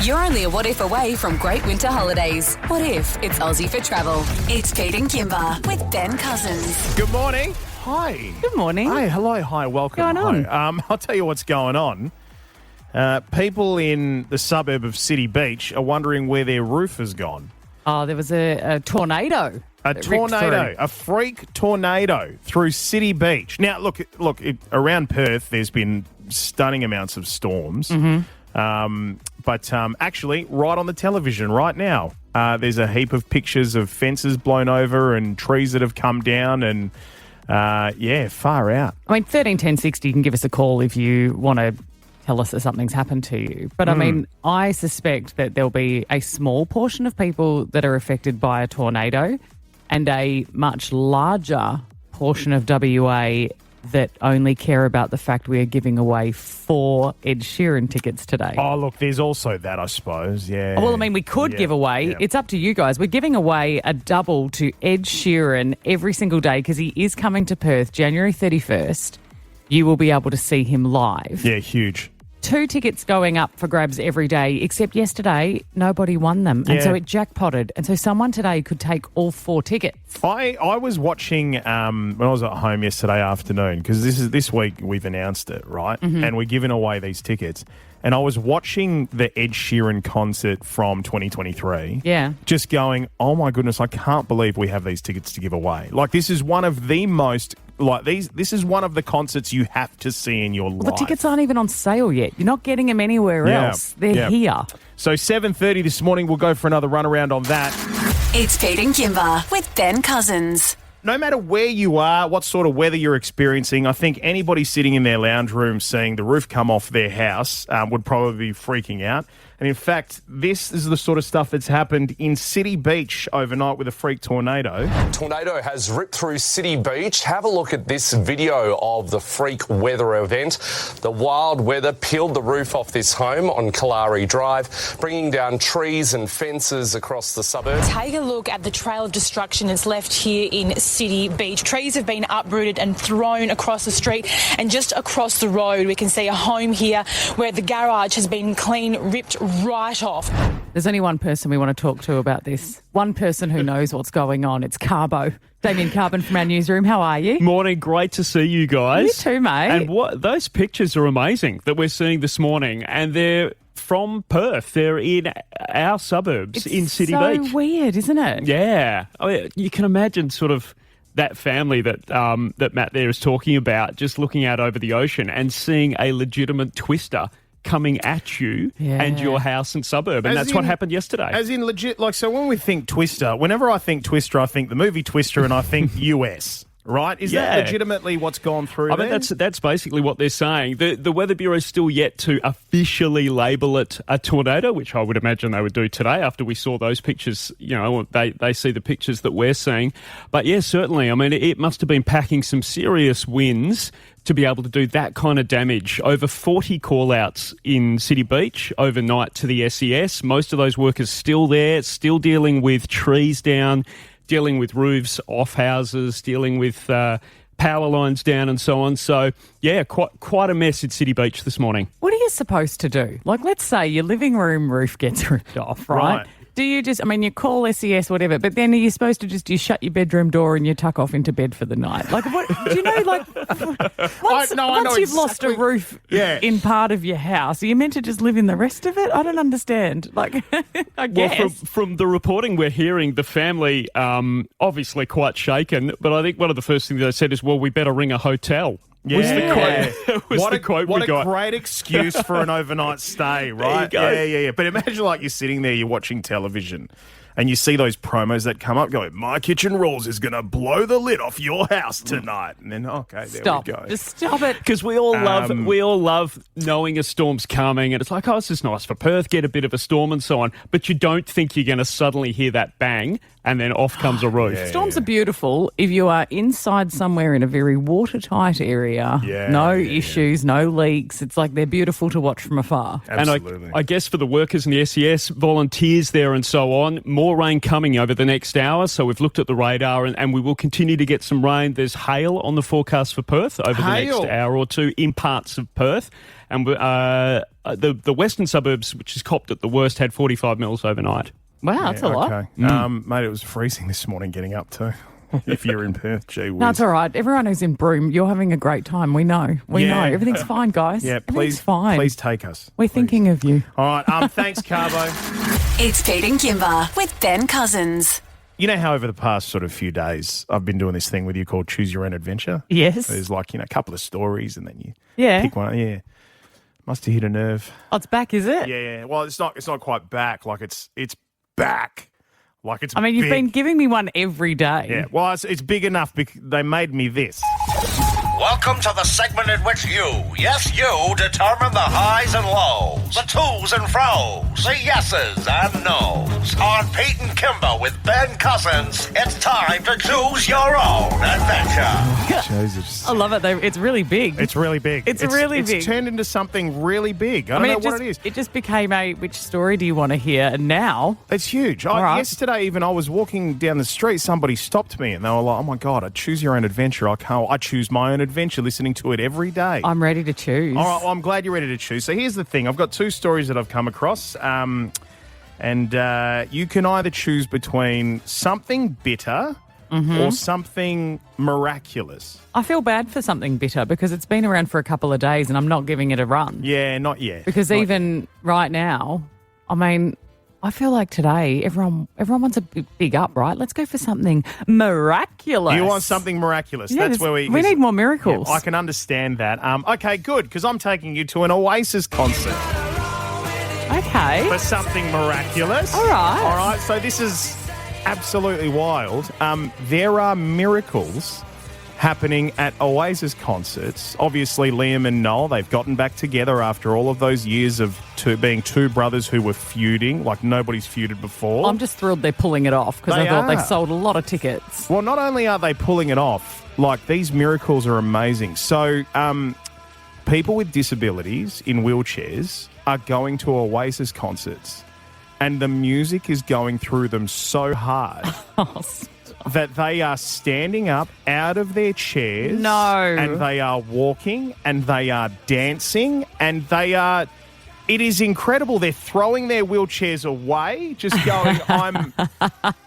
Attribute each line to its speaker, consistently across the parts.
Speaker 1: You're only a what if away from great winter holidays. What if it's Aussie for travel? It's Pete and Kymba with Ben Cousins.
Speaker 2: Good morning. Hi.
Speaker 3: Good morning.
Speaker 2: Hi, hello, hi, welcome.
Speaker 3: What's going
Speaker 2: on? I'll tell you what's going on. People in the suburb of City Beach are wondering where their roof has gone.
Speaker 3: Oh, there was a tornado.
Speaker 2: A freak tornado through City Beach. Now, look, around Perth, there's been stunning amounts of storms.
Speaker 3: Mm-hmm.
Speaker 2: But actually, right on the television right now, there's a heap of pictures of fences blown over and trees that have come down and, far out.
Speaker 3: I mean, 13 10 60, you can give us a call if you want to tell us that something's happened to you. But, I mean, I suspect that there'll be a small portion of people that are affected by a tornado and a much larger portion of WA that only care about the fact we are giving away 4 Ed Sheeran tickets today.
Speaker 2: Oh, look, there's also that, I suppose, yeah.
Speaker 3: Well, I mean, we could give away. It's up to you guys. We're giving away a double to Ed Sheeran every single day because he is coming to Perth January 31st. You will be able to see him live.
Speaker 2: Yeah, huge.
Speaker 3: 2 tickets going up for grabs every day, except yesterday, nobody won them. And so it jackpotted. And so someone today could take all 4 tickets.
Speaker 2: I was watching when I was at home yesterday afternoon, because this week we've announced it, right?
Speaker 3: Mm-hmm.
Speaker 2: And we're giving away these tickets. And I was watching the Ed Sheeran concert from 2023.
Speaker 3: Yeah.
Speaker 2: Just going, oh my goodness, I can't believe we have these tickets to give away. Like, this is one of the most... this is one of the concerts you have to see in your life.
Speaker 3: The tickets aren't even on sale yet. You're not getting them anywhere else. They're here.
Speaker 2: So 7:30 this morning, we'll go for another run around on that.
Speaker 1: It's Pete and Kymba with Ben Cousins.
Speaker 2: No matter where you are, what sort of weather you're experiencing, I think anybody sitting in their lounge room seeing the roof come off their house would probably be freaking out. And in fact, this is the sort of stuff that's happened in City Beach overnight with a freak tornado.
Speaker 4: Tornado has ripped through City Beach. Have a look at this video of the freak weather event. The wild weather peeled the roof off this home on Kalari Drive, bringing down trees and fences across the suburb.
Speaker 5: Take a look at the trail of destruction that's left here in City Beach. Trees have been uprooted and thrown across the street, and just across the road we can see a home here where the garage has been clean ripped right off.
Speaker 3: There's only one person we want to talk to about this. One person who knows what's going on. It's Carbo. Damien Carbon from our newsroom. How are you?
Speaker 6: Morning. Great to see you guys.
Speaker 3: You too, mate.
Speaker 6: And those pictures are amazing that we're seeing this morning. And they're from Perth. They're in our suburbs in City Beach.
Speaker 3: So weird, isn't it?
Speaker 6: Yeah. I mean, you can imagine sort of that family that that Matt there is talking about, just looking out over the ocean and seeing a legitimate twister coming at you and your house and suburb. And that's what happened yesterday.
Speaker 2: As in legit, like, so when we think Twister, whenever I think Twister, I think the movie Twister and I think US, right? Is that legitimately what's gone through
Speaker 6: I mean, that's basically what they're saying. The Weather Bureau is still yet to officially label it a tornado, which I would imagine they would do today after we saw those pictures. You know, they see the pictures that we're seeing. But yeah, certainly. I mean, it must have been packing some serious winds to be able to do that kind of damage. Over 40 call-outs in City Beach overnight to the SES. Most of those workers still there, still dealing with trees down, dealing with roofs off houses, dealing with power lines down and so on. So, yeah, quite a mess at City Beach this morning.
Speaker 3: What are you supposed to do? Like, let's say your living room roof gets ripped off, right? Do you just, I mean, you call SES, whatever, but then are you supposed to you shut your bedroom door and you tuck off into bed for the night? Like, what, do you know, like, once you've lost a roof in part of your house, are you meant to just live in the rest of it? I don't understand. Like, I guess.
Speaker 6: Well, from the reporting we're hearing, the family obviously quite shaken, but I think one of the first things they said is, well, we better ring a hotel.
Speaker 2: Yeah.
Speaker 6: Was the quote we got.
Speaker 2: What a great excuse for an overnight stay, right?
Speaker 6: There you go.
Speaker 2: Yeah. But imagine, like, you're sitting there, you're watching television, and you see those promos that come up going, My Kitchen Rules is going to blow the lid off your house tonight. And then, okay, there we go.
Speaker 3: Just stop it.
Speaker 6: Because we all love knowing a storm's coming, and it's like, oh, it's just nice for Perth, get a bit of a storm and so on. But you don't think you're going to suddenly hear that bang, and then off comes a roof.
Speaker 3: Storms are beautiful if you are inside somewhere in a very watertight area. No issues, no leaks. It's like they're beautiful to watch from afar.
Speaker 2: Absolutely.
Speaker 6: And I guess for the workers in the SES, volunteers there and so on, more rain coming over the next hour. So we've looked at the radar and we will continue to get some rain. There's hail on the forecast for Perth over the next hour or two in parts of Perth. And the western suburbs, which is copped at the worst, had 45 mils overnight.
Speaker 3: Wow, that's a lot.
Speaker 2: Okay. Mate, it was freezing this morning getting up too. If you're in Perth, gee whiz.
Speaker 3: No, it's all right. Everyone who's in Broome, you're having a great time. We know. We know. Everything's fine, guys.
Speaker 2: Yeah,
Speaker 3: Everything's fine.
Speaker 2: Please take us.
Speaker 3: We're thinking of you.
Speaker 2: All right, thanks, Carbo.
Speaker 1: It's Pete and Kymba with Ben Cousins.
Speaker 2: You know how over the past sort of few days I've been doing this thing with you called Choose Your Own Adventure?
Speaker 3: Yes.
Speaker 2: There's like, a couple of stories and then you
Speaker 3: Yeah.
Speaker 2: pick one. Yeah. Must have hit a nerve.
Speaker 3: Oh, it's back, is it?
Speaker 2: Yeah. Well, it's not quite back. Like it's back. Like it's
Speaker 3: I mean, you've
Speaker 2: big.
Speaker 3: been giving me one every day.
Speaker 2: Yeah. Well, it's big enough because they made me this.
Speaker 7: Welcome to the segment in which you determine the highs and lows, the to's and fro's, the yeses and no's. On Pete and Kymba with Ben Cousins, it's time to choose your own adventure.
Speaker 2: Jesus.
Speaker 3: I love it, though. It's really big.
Speaker 2: It's really big.
Speaker 3: It's really big.
Speaker 2: It's turned into something really big. I don't know what it is.
Speaker 3: It just became a which story do you want to hear? And now
Speaker 2: It's huge.
Speaker 3: right.
Speaker 2: Yesterday, even I was walking down the street. Somebody stopped me, and they were like, "Oh my god, I choose your own adventure. I choose my own adventure. Listening to it every day."
Speaker 3: I'm ready to choose.
Speaker 2: All right, well, I'm glad you're ready to choose. So here's the thing: I've got two stories that I've come across, and you can either choose between something bitter or something miraculous.
Speaker 3: I feel bad for something bitter because it's been around for a couple of days and I'm not giving it a run.
Speaker 2: Yeah, not yet.
Speaker 3: Because
Speaker 2: Not
Speaker 3: even right now, I mean, I feel like today everyone wants a big up, right? Let's go for something miraculous.
Speaker 2: You want something miraculous.
Speaker 3: Yeah,
Speaker 2: That's where we
Speaker 3: need more miracles.
Speaker 2: Yeah, I can understand that. Okay, good, because I'm taking you to an Oasis concert
Speaker 3: Okay.
Speaker 2: for something miraculous.
Speaker 3: All right.
Speaker 2: All right, so this is absolutely wild. There are miracles happening at Oasis concerts. Obviously, Liam and Noel, they've gotten back together after all of those years of being two brothers who were feuding like nobody's feuded before.
Speaker 3: I'm just thrilled they're pulling it off because I
Speaker 2: They
Speaker 3: thought they
Speaker 2: are.
Speaker 3: sold a lot of tickets.
Speaker 2: Well, not only are they pulling it off, like these miracles are amazing. So, people with disabilities in wheelchairs are going to Oasis concerts, and the music is going through them so hard that they are standing up out of their chairs.
Speaker 3: No.
Speaker 2: And they are walking and they are dancing and they are... It is incredible. They're throwing their wheelchairs away, just going,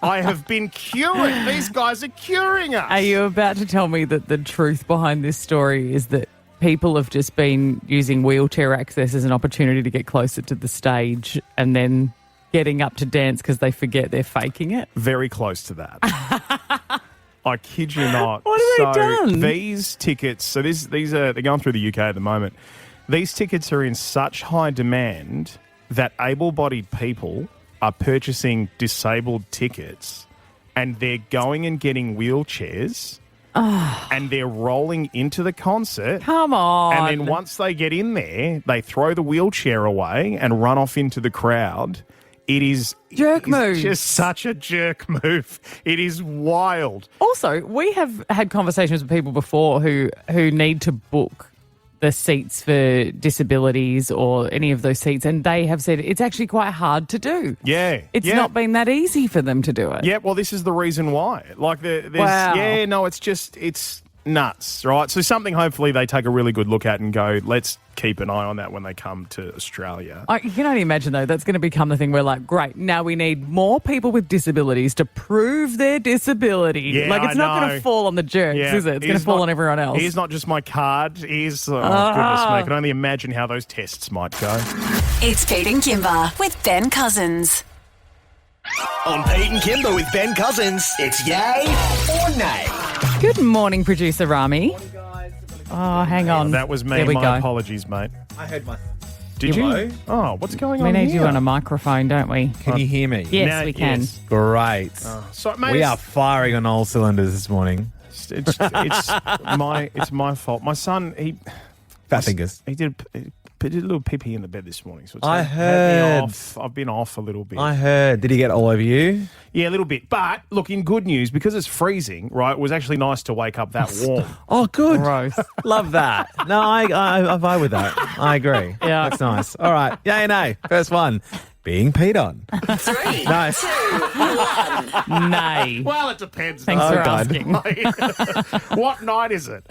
Speaker 2: I have been cured. These guys are curing us.
Speaker 3: Are you about to tell me that the truth behind this story is that people have just been using wheelchair access as an opportunity to get closer to the stage and then getting up to dance because they forget they're faking it?
Speaker 2: Very close to that. I kid you not.
Speaker 3: What have they done?
Speaker 2: These tickets, so they're going through the UK at the moment. These tickets are in such high demand that able-bodied people are purchasing disabled tickets and they're going and getting wheelchairs and they're rolling into the concert.
Speaker 3: Come on.
Speaker 2: And then once they get in there, they throw the wheelchair away and run off into the crowd. It is
Speaker 3: moves.
Speaker 2: Just such a jerk move. It is wild.
Speaker 3: Also, we have had conversations with people before who need to book the seats for disabilities or any of those seats, and they have said it's actually quite hard to do.
Speaker 2: Yeah.
Speaker 3: It's not been that easy for them to do it.
Speaker 2: Yeah, well, this is the reason why. Like, there's...
Speaker 3: Wow.
Speaker 2: Yeah, no, it's nuts, right? So something hopefully they take a really good look at and go, let's keep an eye on that when they come to Australia.
Speaker 3: You can only imagine, though, that's going to become the thing where, like, great, now we need more people with disabilities to prove their disability.
Speaker 2: Yeah,
Speaker 3: like, it's not going to fall on the jerks, is it? It's going to fall on everyone else.
Speaker 2: Here's not just my card. Here's... Oh, goodness me. I can only imagine how those tests might go.
Speaker 1: It's Pete and Kymba with Ben Cousins.
Speaker 8: On Pete and Kymba with Ben Cousins, it's yay or nay.
Speaker 3: Good morning, producer Rami. Oh, hang on.
Speaker 2: That was me.
Speaker 3: There we
Speaker 2: My
Speaker 3: go.
Speaker 2: apologies, mate.
Speaker 9: I heard my...
Speaker 2: Did
Speaker 9: Hello?
Speaker 2: you? Oh, what's going
Speaker 3: We
Speaker 2: on
Speaker 3: need
Speaker 2: here?
Speaker 3: you on a microphone, don't we?
Speaker 9: Can you hear me?
Speaker 3: Yes,
Speaker 2: Now-
Speaker 3: we can.
Speaker 2: yes.
Speaker 9: Great.
Speaker 2: So, mate,
Speaker 9: We are firing on all cylinders this morning.
Speaker 2: it's my fault. My son,
Speaker 9: Fat fingers.
Speaker 2: he did a little pee in the bed this morning. So it's
Speaker 9: I
Speaker 2: had me
Speaker 9: heard.
Speaker 2: off. I've been off a little bit.
Speaker 9: I heard. Did he get all over you?
Speaker 2: Yeah, a little bit. But look, in good news, because it's freezing, right? It was actually nice to wake up that warm.
Speaker 9: Oh, good.
Speaker 3: Gross.
Speaker 9: Love that. No, I vibe with that. I agree.
Speaker 3: Yeah.
Speaker 9: That's nice. All right. Yay or nay? First one. Being peed on.
Speaker 1: 3,
Speaker 9: Nice.
Speaker 1: 2, 1.
Speaker 3: Nay.
Speaker 2: Well, it depends.
Speaker 3: Thanks
Speaker 9: Oh,
Speaker 3: for
Speaker 9: God.
Speaker 3: asking.
Speaker 2: What night is it?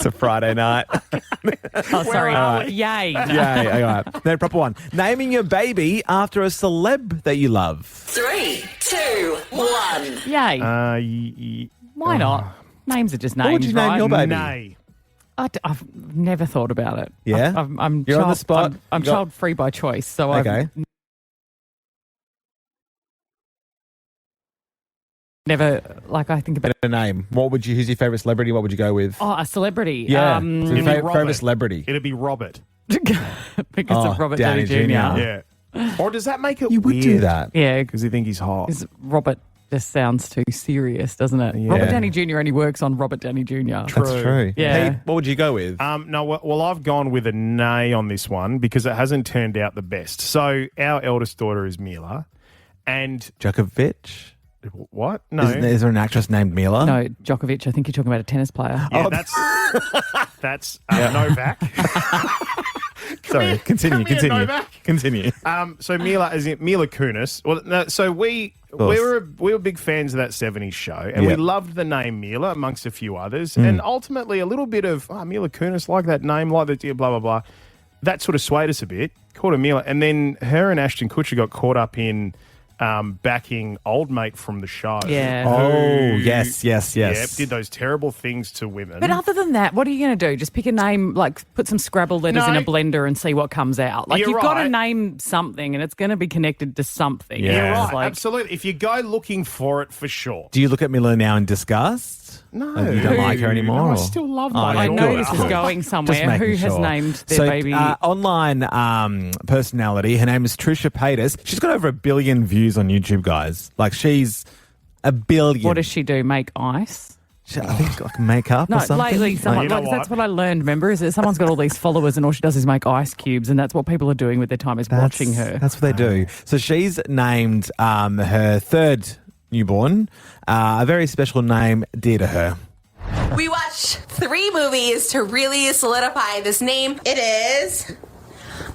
Speaker 9: It's a Friday night.
Speaker 3: Oh, sorry. Yay.
Speaker 9: Yay. All right. No, proper one. Naming your baby after a celeb that you love.
Speaker 1: 3, 2, 1.
Speaker 3: Yay. Why not? Names are just names,
Speaker 9: What would you name
Speaker 3: right?
Speaker 9: your baby?
Speaker 2: Nay.
Speaker 3: I've never thought about it.
Speaker 9: Yeah?
Speaker 3: I'm
Speaker 9: You're on the spot?
Speaker 3: I'm child-free by choice, so
Speaker 9: Okay.
Speaker 3: I've never, I think about
Speaker 9: A name. Who's your favourite celebrity? What would you go with?
Speaker 3: a celebrity.
Speaker 9: Yeah. So your
Speaker 2: It'd be Robert.
Speaker 9: favourite celebrity.
Speaker 2: It'd be Robert.
Speaker 3: Because of Robert Downey Jr.
Speaker 2: Yeah. Or does that make it
Speaker 9: You would
Speaker 2: weird?
Speaker 9: do that.
Speaker 3: Yeah,
Speaker 2: Because you think he's hot.
Speaker 3: because Robert just sounds too serious, doesn't it?
Speaker 9: Yeah.
Speaker 3: Robert Downey Jr. only works on Robert Downey Jr.
Speaker 9: That's true.
Speaker 3: Yeah.
Speaker 9: Pete, what would you go with?
Speaker 2: No, well, I've gone with a nay on this one because it hasn't turned out the best. So our eldest daughter is Mila, and
Speaker 9: Djokovic?
Speaker 2: what? No,
Speaker 9: Is there an actress named Mila?
Speaker 3: No, Djokovic. I think you're talking about a tennis player.
Speaker 2: yeah, that's Novak.
Speaker 9: Sorry, continue.
Speaker 2: Come here, Novak.
Speaker 9: Continue.
Speaker 2: So Mila, is it Mila Kunis? Well, no, so we were big fans of that '70s show, and we
Speaker 9: Yeah.
Speaker 2: loved the name Mila amongst a few others, and ultimately a little bit of Mila Kunis, like that name, like that, blah blah blah. That sort of swayed us a bit. Called her Mila, and then her and Ashton Kutcher got caught up in backing old mate from the show.
Speaker 3: Yeah.
Speaker 9: Oh, yes.
Speaker 2: Yep, did those terrible things to women.
Speaker 3: But other than that, what are you going to do? Just pick a name, put some Scrabble letters in a blender and see what comes out.
Speaker 2: You're
Speaker 3: You've got to
Speaker 2: right.
Speaker 3: name something, and it's going to be connected to something.
Speaker 9: Yeah.
Speaker 2: You're
Speaker 3: It's
Speaker 2: right, absolutely. If you go looking for it, for sure.
Speaker 9: Do you look at Mila now in disgust?
Speaker 2: No.
Speaker 9: You don't like her anymore?
Speaker 2: No, I
Speaker 9: or-
Speaker 2: still love
Speaker 9: Oh,
Speaker 2: my
Speaker 3: I
Speaker 9: yeah,
Speaker 3: know
Speaker 9: good,
Speaker 3: this is
Speaker 9: good.
Speaker 3: going
Speaker 9: Just
Speaker 3: somewhere.
Speaker 9: making
Speaker 3: Who has
Speaker 9: sure.
Speaker 3: named their baby?
Speaker 9: Online personality. Her name is Trisha Paytas. She's got over 1 billion views on YouTube, guys. She's 1 billion.
Speaker 3: What does she do? Make ice?
Speaker 9: I think makeup
Speaker 3: No,
Speaker 9: or something.
Speaker 3: lately, someone,
Speaker 2: You know
Speaker 3: that's
Speaker 2: what?
Speaker 3: what I learned, remember, is that someone's got all these followers and all she does is make ice cubes, and that's what people are doing with their time is watching her.
Speaker 9: That's what they do. So she's named her third newborn a very special name dear to her.
Speaker 10: We watched 3 movies to really solidify this name. It is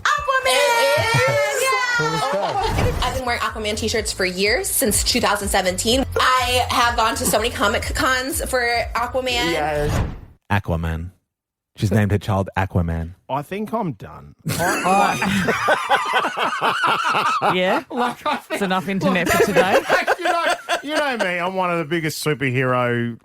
Speaker 10: Aquaman! Yeah! I've been wearing Aquaman t-shirts for years, since 2017. I have gone to so many Comic Cons for Aquaman.
Speaker 9: Aquaman. She's named her child Aquaman.
Speaker 2: I think I'm done.
Speaker 3: Yeah? It's enough internet for today.
Speaker 2: you know me. I'm one of the biggest superhero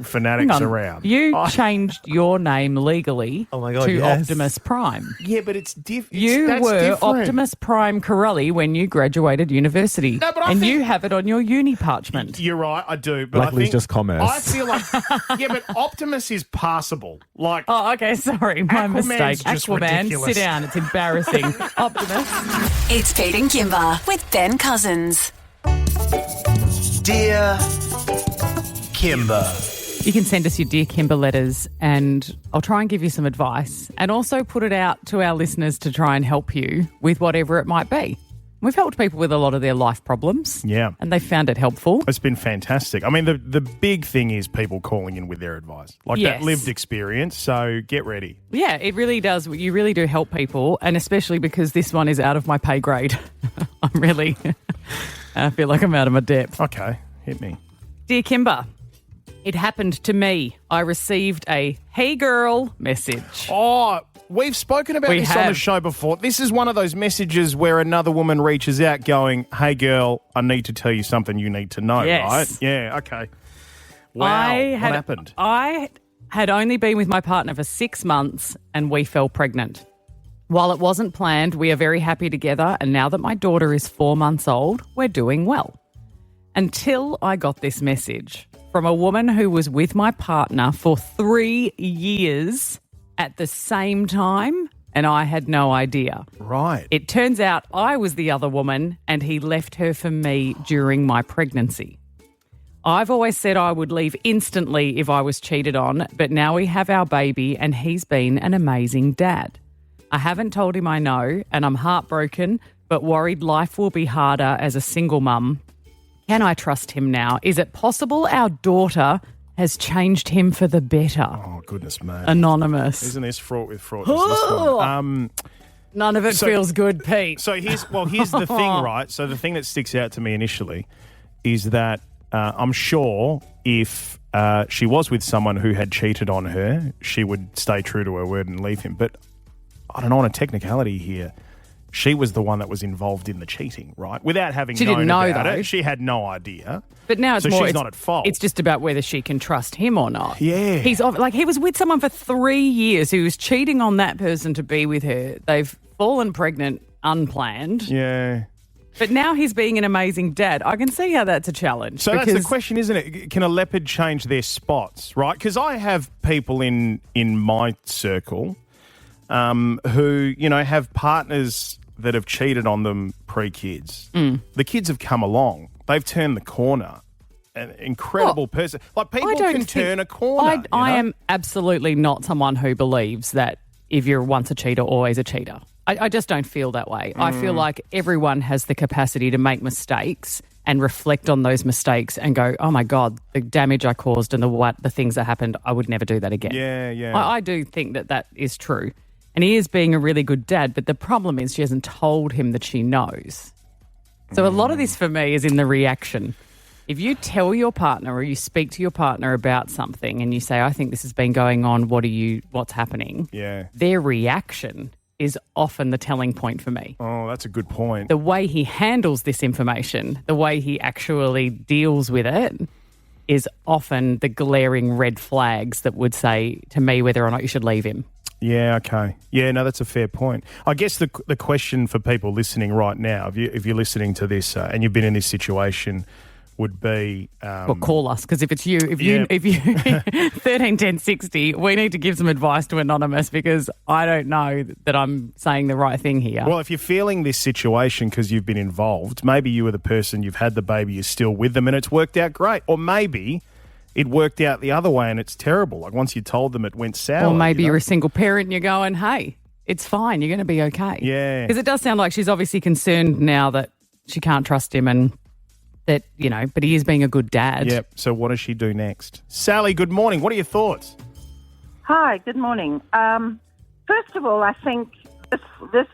Speaker 2: fanatics
Speaker 3: Hang on.
Speaker 2: around.
Speaker 3: You changed your name legally
Speaker 9: Oh my God,
Speaker 3: to
Speaker 9: yes.
Speaker 3: Optimus Prime.
Speaker 2: Yeah, but it's different.
Speaker 3: You were Optimus Prime Corelli when you graduated university.
Speaker 2: No, but I
Speaker 3: and
Speaker 2: think-
Speaker 3: you have it on your uni parchment.
Speaker 2: You're right, I do. But
Speaker 9: Luckily,
Speaker 2: I
Speaker 9: it's
Speaker 2: think,
Speaker 9: just commerce.
Speaker 2: I feel like, yeah, but Optimus is passable.
Speaker 3: Oh, okay, sorry, my
Speaker 2: Aquaman's
Speaker 3: mistake.
Speaker 2: just
Speaker 3: Aquaman,
Speaker 2: ridiculous.
Speaker 3: sit down. It's embarrassing. Optimus.
Speaker 1: It's Pete and Kymba with Ben Cousins.
Speaker 8: Dear Kymba.
Speaker 3: You can send us your Dear Kymba letters and I'll try and give you some advice and also put it out to our listeners to try and help you with whatever it might be. We've helped people with a lot of their life problems.
Speaker 2: Yeah.
Speaker 3: And they found it helpful.
Speaker 2: It's been fantastic. I mean, the big thing is people calling in with their advice,
Speaker 3: Yes.
Speaker 2: that lived experience. So get ready.
Speaker 3: Yeah, it really does. You really do help people, and especially because this one is out of my pay grade. I feel like I'm out of my depth.
Speaker 2: Okay, hit me.
Speaker 3: Dear Kymba, it happened to me. I received a "Hey girl" message.
Speaker 2: Oh, we've spoken about
Speaker 3: We
Speaker 2: this on the
Speaker 3: have.
Speaker 2: show before. This is one of those messages where another woman reaches out going, "Hey girl, I need to tell you something you need to know,"
Speaker 3: Yes.
Speaker 2: right? Yeah, okay. Wow, what happened?
Speaker 3: I had only been with my partner for 6 months and we fell pregnant. While it wasn't planned, we are very happy together, and now that my daughter is 4 months old, we're doing well. Until I got this message from a woman who was with my partner for 3 years at the same time, and I had no idea.
Speaker 2: Right.
Speaker 3: It turns out I was the other woman and he left her for me during my pregnancy. I've always said I would leave instantly if I was cheated on, but now we have our baby and he's been an amazing dad. I haven't told him I know and I'm heartbroken, but worried life will be harder as a single mum. Can I trust him now? Is it possible our daughter has changed him for the better?
Speaker 2: Oh, goodness me.
Speaker 3: Anonymous.
Speaker 2: Isn't this fraught with fraudness? This one?
Speaker 3: None of it feels good, Pete.
Speaker 2: So here's the thing, right? So the thing that sticks out to me initially is that I'm sure if she was with someone who had cheated on her, she would stay true to her word and leave him. But I don't know, on a technicality here, she was the one that was involved in the cheating, right? Without having
Speaker 3: She
Speaker 2: known
Speaker 3: didn't know,
Speaker 2: about
Speaker 3: though.
Speaker 2: it. She had no idea.
Speaker 3: But now it's
Speaker 2: so
Speaker 3: more,
Speaker 2: she's not at fault.
Speaker 3: It's just about whether she can trust him or not.
Speaker 2: Yeah.
Speaker 3: He was with someone for 3 years. He was cheating on that person to be with her. They've fallen pregnant unplanned.
Speaker 2: Yeah.
Speaker 3: But now he's being an amazing dad. I can see how that's a challenge.
Speaker 2: So that's the question, isn't it? Can a leopard change their spots, right? Because I have people in my circle who, have partners that have cheated on them pre-kids. The kids have come along. They've turned the corner. An incredible person. Like, people can turn a corner.
Speaker 3: I am absolutely not someone who believes that if you're once a cheater, always a cheater. I just don't feel that way. I feel like everyone has the capacity to make mistakes and reflect on those mistakes and go, oh, my God, the damage I caused and the things that happened, I would never do that again.
Speaker 2: Yeah.
Speaker 3: I do think that is true. And he is being a really good dad, but the problem is she hasn't told him that she knows. So a lot of this for me is in the reaction. If you tell your partner or you speak to your partner about something and you say, I think this has been going on, what's happening?
Speaker 2: Yeah.
Speaker 3: Their reaction is often the telling point for me.
Speaker 2: Oh, that's a good point.
Speaker 3: The way he handles this information, the way he actually deals with it is often the glaring red flags that would say to me whether or not you should leave him.
Speaker 2: Yeah, okay. Yeah, no, that's a fair point. I guess the question for people listening right now, if you're listening to this and you've been in this situation, would be...
Speaker 3: well, call us, because if you 13 10 60, we need to give some advice to Anonymous, because I don't know that I'm saying the right thing here.
Speaker 2: Well, if you're feeling this situation because you've been involved, maybe you were the person, you've had the baby, you're still with them and it's worked out great. Or maybe it worked out the other way and it's terrible. Like, once you told them, it went sour.
Speaker 3: Or maybe you're a single parent and you're going, hey, it's fine, you're going to be okay.
Speaker 2: Yeah.
Speaker 3: Because it does sound like she's obviously concerned now that she can't trust him and that, but he is being a good dad.
Speaker 2: Yep. So what does she do next? Sally, good morning. What are your thoughts?
Speaker 11: Hi, good morning. First of all, I think this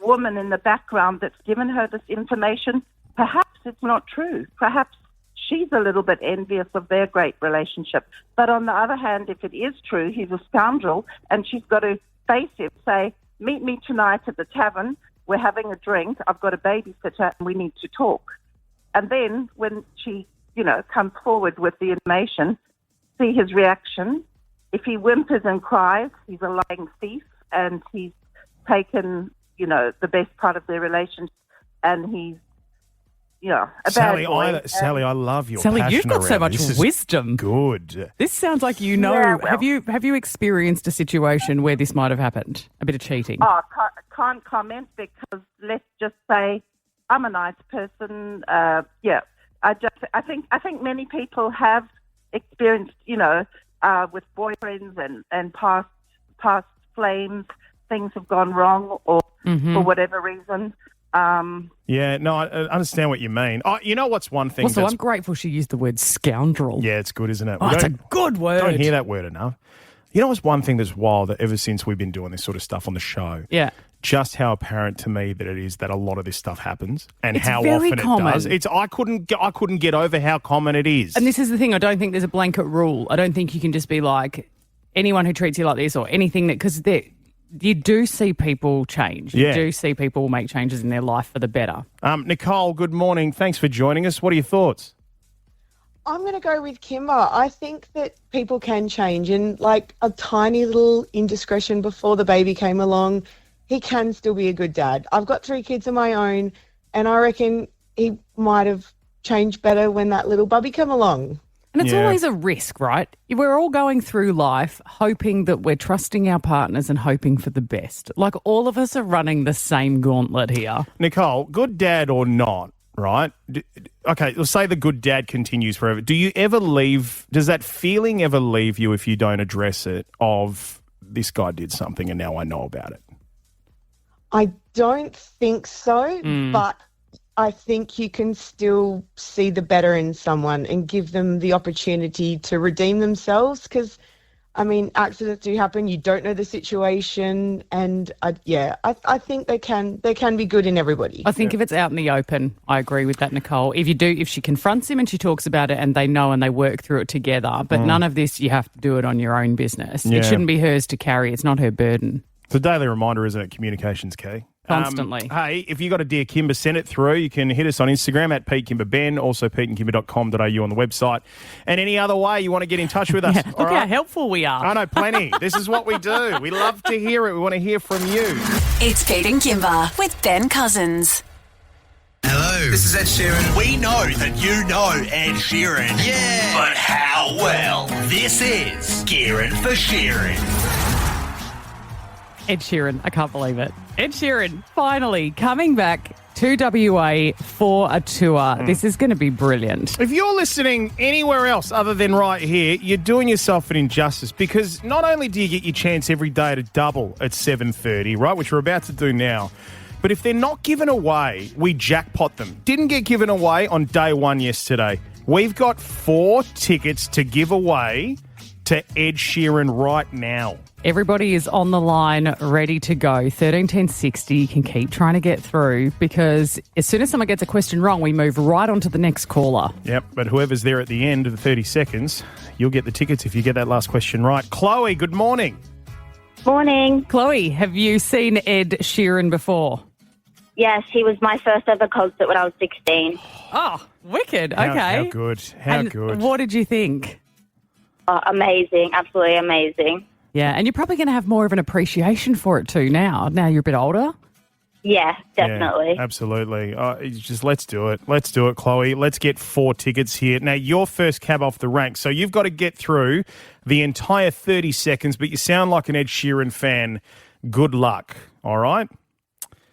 Speaker 11: woman in the background that's given her this information, perhaps it's not true. Perhaps she's a little bit envious of their great relationship. But on the other hand, if it is true, he's a scoundrel, and she's got to face him, say, meet me tonight at the tavern, we're having a drink, I've got a babysitter, and we need to talk. And then when she, comes forward with the information, see his reaction. If he whimpers and cries, he's a lying thief, and he's taken, the best part of their relationship, and he's, a
Speaker 2: Sally,
Speaker 11: bad boy.
Speaker 2: Sally, I love your
Speaker 3: Sally,
Speaker 2: passion
Speaker 3: you've got
Speaker 2: around
Speaker 3: so much
Speaker 2: this. This is
Speaker 3: wisdom.
Speaker 2: Good.
Speaker 3: This sounds like you know.
Speaker 11: Yeah, well.
Speaker 3: Have you experienced a situation where this might have happened? A bit of cheating?
Speaker 11: Oh, can't comment, because let's just say I'm a nice person. I think many people have experienced, with boyfriends and past flames, things have gone wrong, or for whatever reason.
Speaker 2: Yeah, no, I understand what you mean. You know what's one thing?
Speaker 3: Also, I'm grateful she used the word scoundrel.
Speaker 2: Yeah, it's good, isn't it?
Speaker 3: Oh, it's a good word.
Speaker 2: Don't hear that word enough. You know what's one thing that's wild, that ever since we've been doing this sort of stuff on the show?
Speaker 3: Yeah.
Speaker 2: Just how apparent to me that it is that a lot of this stuff happens, and
Speaker 3: It's
Speaker 2: how
Speaker 3: very
Speaker 2: often
Speaker 3: common.
Speaker 2: it does. I couldn't get over how common it is.
Speaker 3: And this is the thing. I don't think there's a blanket rule. I don't think you can just be like, anyone who treats you like this or anything that, because you do see people change.
Speaker 2: Yeah.
Speaker 3: You do see people make changes in their life for the better.
Speaker 2: Nicole, good morning. Thanks for joining us. What are your thoughts?
Speaker 12: I'm going to go with Kymba. I think that people can change, and like a tiny little indiscretion before the baby came along, he can still be a good dad. I've got 3 kids of my own, and I reckon he might have changed better when that little bubby came along.
Speaker 3: And it's always a risk, right? We're all going through life hoping that we're trusting our partners and hoping for the best. Like, all of us are running the same gauntlet here.
Speaker 2: Nicole, good dad or not, right? Okay, let's say the good dad continues forever. Does that feeling ever leave you if you don't address it, of this guy did something and now I know about it?
Speaker 12: I don't think so, but I think you can still see the better in someone and give them the opportunity to redeem themselves, because I mean, accidents do happen. You don't know the situation, and I think they can be good in everybody.
Speaker 3: I think if it's out in the open, I agree with that, Nicole. If she confronts him and she talks about it and they know and they work through it together, but none of this, you have to do it on your own business.
Speaker 2: Yeah.
Speaker 3: It shouldn't be hers to carry. It's not her burden.
Speaker 2: It's a daily reminder, isn't it? Communication's key.
Speaker 3: Constantly.
Speaker 2: Hey, if you got a Dear Kymba, send it through. You can hit us on Instagram at PeteKymbaBen, also peteandkymba.com.au on the website. And any other way you want to get in touch with us.
Speaker 3: Yeah, look how helpful we are.
Speaker 2: I know, plenty. This is what we do. We love to hear it. We want to hear from you.
Speaker 1: It's Pete and Kymba with Ben Cousins.
Speaker 8: Hello. This is Ed Sheeran. We know that you know Ed Sheeran. Yeah. But how well? This is Gearin for Sheeran.
Speaker 3: Ed Sheeran, I can't believe it. Ed Sheeran finally coming back to WA for a tour. This is going to be brilliant.
Speaker 2: If you're listening anywhere else other than right here, you're doing yourself an injustice because not only do you get your chance every day to double at 7:30, right, which we're about to do now, but if they're not given away, we jackpot them. Didn't get given away on day one yesterday. We've got 4 tickets to give away to Ed Sheeran right now.
Speaker 3: Everybody is on the line, ready to go. 131060, you can keep trying to get through because as soon as someone gets a question wrong, we move right on to the next caller.
Speaker 2: Yep, but whoever's there at the end of the 30 seconds, you'll get the tickets if you get that last question right. Chloe, good morning.
Speaker 13: Morning.
Speaker 3: Chloe, have you seen Ed Sheeran before?
Speaker 13: Yes, he was my first ever concert when I was 16.
Speaker 3: Oh, wicked. Okay.
Speaker 2: How good. How good.
Speaker 3: What did you think?
Speaker 13: Amazing. Absolutely amazing.
Speaker 3: Yeah, and you're probably going to have more of an appreciation for it too now. Now you're a bit older.
Speaker 13: Yeah, definitely.
Speaker 2: Yeah, absolutely. Just let's do it. Let's do it, Chloe. Let's get 4 tickets here. Now, your first cab off the rank, so you've got to get through the entire 30 seconds, but you sound like an Ed Sheeran fan. Good luck, all right?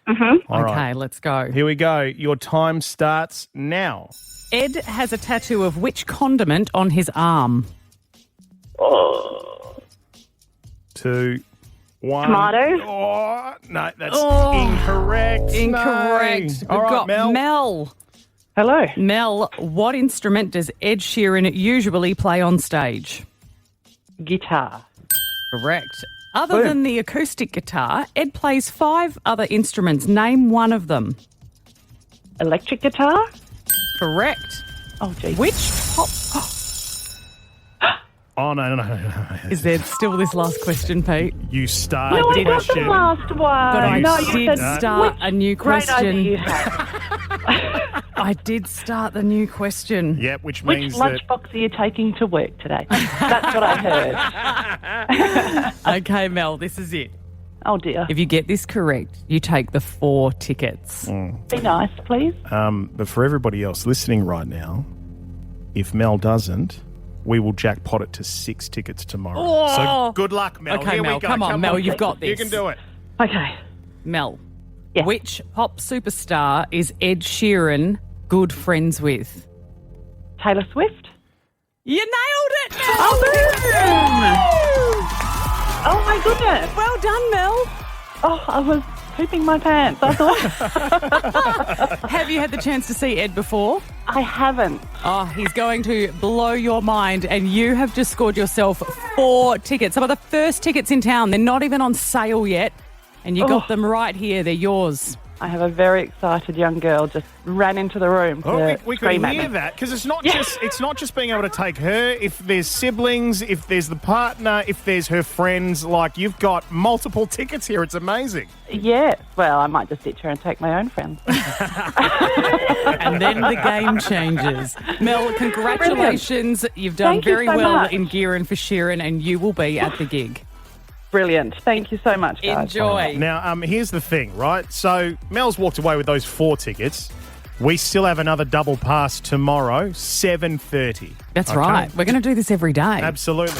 Speaker 13: Mm-hmm.
Speaker 2: All
Speaker 3: okay,
Speaker 2: right.
Speaker 3: let's go.
Speaker 2: Here we go. Your time starts now.
Speaker 3: Ed has a tattoo of which condiment on his arm?
Speaker 2: 2, 1.
Speaker 13: Tomato?
Speaker 2: Oh, no, that's incorrect.
Speaker 3: Incorrect.
Speaker 2: No. All
Speaker 3: We've
Speaker 2: right,
Speaker 3: got
Speaker 2: Mel.
Speaker 3: Hello. Mel, what instrument does Ed Sheeran usually play on stage?
Speaker 14: Guitar.
Speaker 3: Correct. Other than the acoustic guitar, Ed plays 5 other instruments. Name one of them.
Speaker 14: Electric guitar?
Speaker 3: Correct.
Speaker 14: Oh, gee.
Speaker 3: Which pop...
Speaker 2: Oh, no.
Speaker 3: Is there still this last question, Pete?
Speaker 2: You started
Speaker 14: No,
Speaker 2: the
Speaker 14: I got
Speaker 2: question.
Speaker 14: the last one.
Speaker 3: But I
Speaker 14: no, you
Speaker 3: did
Speaker 14: said
Speaker 3: start a new
Speaker 14: great idea
Speaker 3: question.
Speaker 14: you had.
Speaker 3: I did start the new question.
Speaker 2: Yep, which
Speaker 14: Which
Speaker 2: means that...
Speaker 14: lunchbox are you taking to work today? That's what I heard.
Speaker 3: Okay, Mel, this is it.
Speaker 14: Oh, dear.
Speaker 3: If you get this correct, you take the 4 tickets.
Speaker 14: Be nice, please.
Speaker 2: But for everybody else listening right now, if Mel doesn't, we will jackpot it to 6 tickets tomorrow.
Speaker 3: Oh.
Speaker 2: So good luck, Mel.
Speaker 3: Okay,
Speaker 2: Here
Speaker 3: Mel,
Speaker 2: we go.
Speaker 3: come on, Mel, you've got this.
Speaker 2: You can do it.
Speaker 14: Okay.
Speaker 3: Mel,
Speaker 14: Yes.
Speaker 3: which pop superstar is Ed Sheeran good friends with?
Speaker 14: Taylor Swift?
Speaker 3: You nailed it, Mel!
Speaker 14: Oh, my goodness.
Speaker 3: Well done, Mel.
Speaker 14: Oh, I was pooping my pants, I thought.
Speaker 3: Have you had the chance to see Ed before?
Speaker 14: I haven't.
Speaker 3: Oh, he's going to blow your mind, and you have just scored yourself 4 tickets. Some of the first tickets in town. They're not even on sale yet, and you got them right here. They're yours.
Speaker 14: I have a very excited young girl just ran into the room to
Speaker 2: We could
Speaker 14: scream at
Speaker 2: hear
Speaker 14: me.
Speaker 2: that because it's not just being able to take her. If there's siblings, if there's the partner, if there's her friends, like you've got multiple tickets here. It's amazing.
Speaker 14: Yes. Well, I might just ditch her and take my own friends.
Speaker 3: And then the game changes. Mel, congratulations. You've done
Speaker 14: Thank you
Speaker 3: very
Speaker 14: so
Speaker 3: well
Speaker 14: much.
Speaker 3: in Gearin for Sheeran, and you will be at the gig.
Speaker 14: Brilliant. Thank you so much, guys.
Speaker 3: Enjoy.
Speaker 2: Now, here's the thing, right? So Mel's walked away with those 4 tickets. We still have another double pass tomorrow, 7:30.
Speaker 3: That's
Speaker 2: Okay?
Speaker 3: right. We're going to do this every day.
Speaker 2: Absolutely.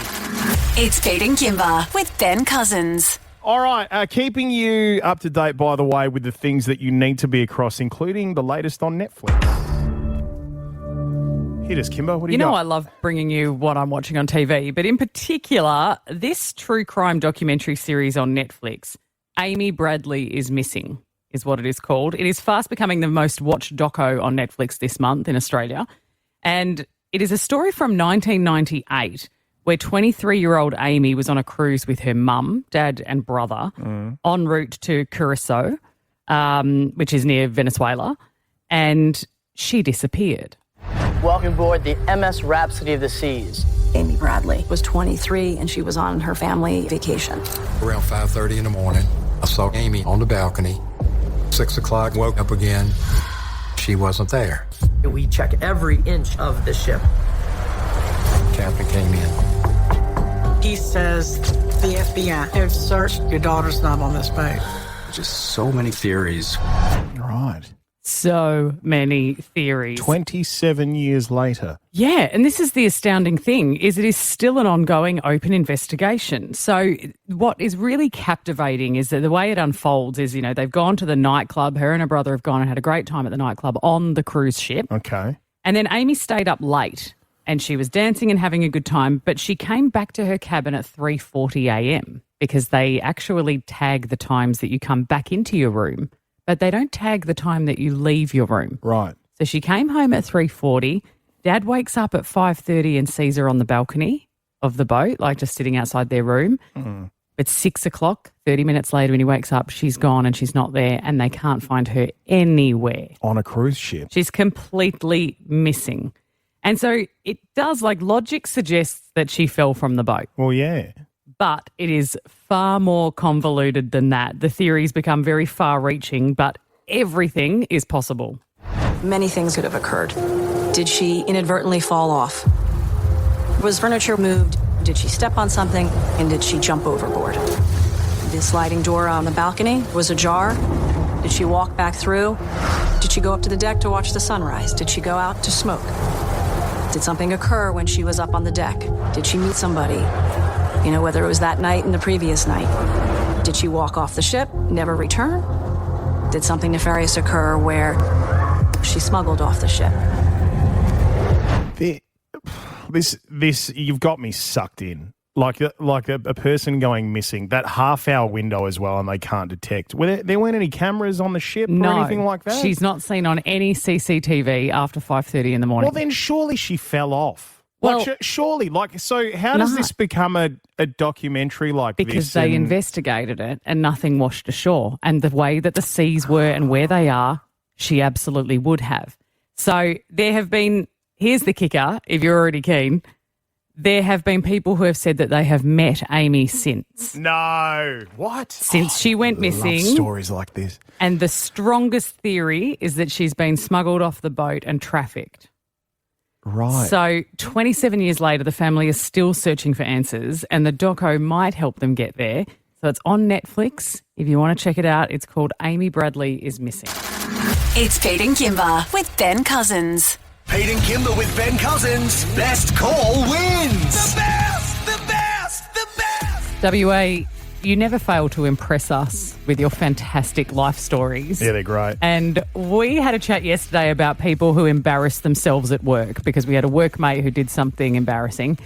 Speaker 1: It's Pete and Kymba with Ben Cousins.
Speaker 2: All right, keeping you up to date, by the way, with the things that you need to be across, including the latest on Netflix. Hit us, Kymba. What do you
Speaker 3: know,
Speaker 2: got?
Speaker 3: I love bringing you what I'm watching on TV, but in particular, this true crime documentary series on Netflix, Amy Bradley is Missing, is what it is called. It is fast becoming the most watched doco on Netflix this month in Australia. And it is a story from 1998 where 23-year-old Amy was on a cruise with her mum, dad and brother en route to Curacao, which is near Venezuela, and she disappeared.
Speaker 15: Welcome aboard the MS Rhapsody of the Seas.
Speaker 16: Amy Bradley was 23 and she was on her family vacation.
Speaker 17: Around 5:30 in the morning, I saw Amy on the balcony. 6 o'clock, woke up again. She wasn't there.
Speaker 15: We check every inch of the ship.
Speaker 17: Captain came in.
Speaker 18: He says the FBI have searched. Your daughter's not on this boat.
Speaker 17: Just so many theories.
Speaker 2: Right.
Speaker 3: So many theories.
Speaker 2: 27 years later.
Speaker 3: Yeah, and this is the astounding thing, is it is still an ongoing open investigation. So what is really captivating is that the way it unfolds is, they've gone to the nightclub. Her and her brother have gone and had a great time at the nightclub on the cruise ship.
Speaker 2: Okay.
Speaker 3: And then Amy stayed up late and she was dancing and having a good time, but she came back to her cabin at 3:40 a.m. because they actually tag the times that you come back into your room, but they don't tag the time that you leave your room.
Speaker 2: Right.
Speaker 3: So she came home at 3:40. Dad wakes up at 5:30 and sees her on the balcony of the boat, like just sitting outside their room. But 6 o'clock, 30 minutes later when he wakes up, she's gone and she's not there and they can't find her anywhere.
Speaker 2: On a cruise ship.
Speaker 3: She's completely missing. And so it does, logic suggests that she fell from the boat.
Speaker 2: Well, yeah.
Speaker 3: But it is far more convoluted than that. The theories become very far-reaching, but everything is possible.
Speaker 16: Many things could have occurred. Did she inadvertently fall off? Was furniture moved? Did she step on something? And did she jump overboard? The sliding door on the balcony was ajar. Did she walk back through? Did she go up to the deck to watch the sunrise? Did she go out to smoke? Did something occur when she was up on the deck? Did she meet somebody? Whether it was that night and the previous night. Did she walk off the ship, never return? Did something nefarious occur where she smuggled off the ship?
Speaker 2: This you've got me sucked in. Like a person going missing. That half-hour window as well, and they can't detect. There weren't any cameras on the ship or anything like that?
Speaker 3: She's not seen on any CCTV after 5:30 in the morning.
Speaker 2: Well, then surely she fell off.
Speaker 3: Well,
Speaker 2: surely. So how does this become a documentary like this?
Speaker 3: Because they investigated it and nothing washed ashore. And the way that the seas were and where they are, she absolutely would have. So there have been, here's the kicker, if you're already keen, there have been people who have said that they have met Amy since.
Speaker 2: No. What?
Speaker 3: Since she went missing.
Speaker 2: Love stories like this.
Speaker 3: And the strongest theory is that she's been smuggled off the boat and trafficked.
Speaker 2: Right.
Speaker 3: So 27 years later, the family is still searching for answers and the doco might help them get there. So it's on Netflix. If you want to check it out, it's called Amy Bradley is Missing.
Speaker 1: It's Pete and Kymba with Ben Cousins.
Speaker 8: Pete and Kymba with Ben Cousins. Best call wins. The best, the best, the best.
Speaker 3: WA, you never fail to impress us with your fantastic life stories.
Speaker 2: Yeah, they're great.
Speaker 3: And we had a chat yesterday about people who embarrass themselves at work because we had a workmate who did something embarrassing.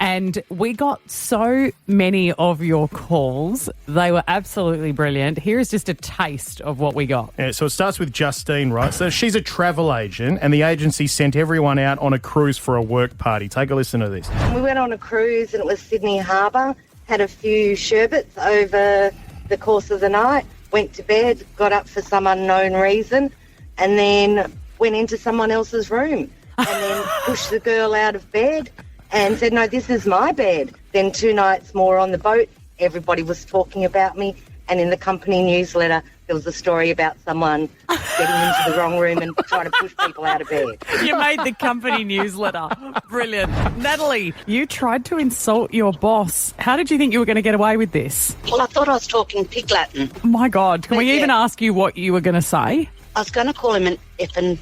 Speaker 3: And we got so many of your calls. They were absolutely brilliant. Here is just a taste of what we got.
Speaker 2: Yeah, so it starts with Justine, right? So she's a travel agent and the agency sent everyone out on a cruise for a work party. Take a listen to this.
Speaker 19: We went on a cruise and it was Sydney Harbour. Had a few sherbets over the course of the night. Went to bed, got up for some unknown reason and then went into someone else's room and then pushed the girl out of bed and said, no, this is my bed. Then 2 nights more on the boat, everybody was talking about me. And in the company newsletter, there was a story about someone getting into the wrong room and trying to push people out of bed.
Speaker 3: You made the company newsletter. Brilliant. Natalie, you tried to insult your boss. How did you think you were going to get away with this?
Speaker 20: Well, I thought I was talking pig Latin.
Speaker 3: Oh my God. Can we even ask you what you were going to say?
Speaker 20: I was going to call him an effing...